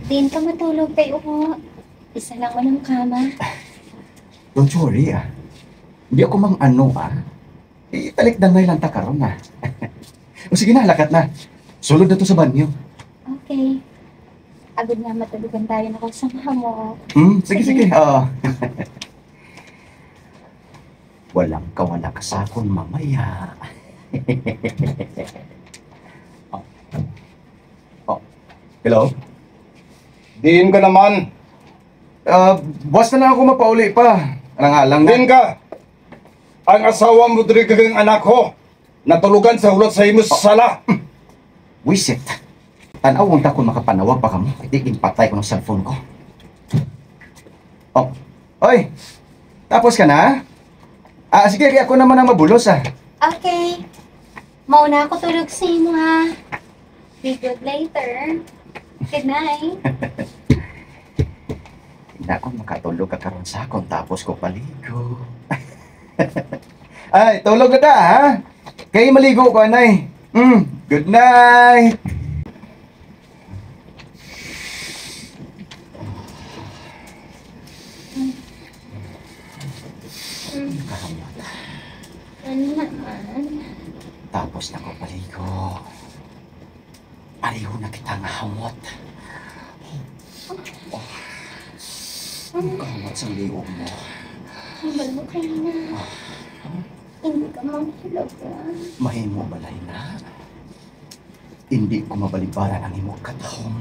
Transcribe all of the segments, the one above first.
Din ka matulog kayo ko. Isa lang man ang kama. Don't worry, Hindi ako mang ano, Italik na lang ta karon, O sige na, lakat na. Sulod na to sa banyo. Okay. Agad nga matulugan tayo na kung sama mo. Sige. Walang kawala ka sa akin mamaya. Hello? Diin ka naman. Boss na ako mapauli pa. Alang-alang na. Diin ka. Ang asawa mo diri kagang anak ko. Natulugan sa hulot sa imong sala. Wisit. Tanawang ta kung makapanawag pa ka mo. Itikin patay ko ng cellphone ko. Oy! Tapos ka na? Sige, ako naman ang mabulos, Okay. Mauna ako tulog sa imo, ha? Be good later. Good night. Hindi ako makatulog ka karon sa akong tapos ko paligo. Ay, tulog na ta, ha? Kaya maligo ko, anay. Good night! Nakahamot. Ano naman? Tapos na ko paligo. Aliho na kita nga hamot. Kahamot sa ligo mo. Hibal mo kayo na. Hindi ka mahulog, Mahimo balay na. Hindi ko mabalibara ang imong katahong.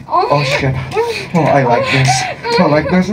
Oh shit. I like this. I like this.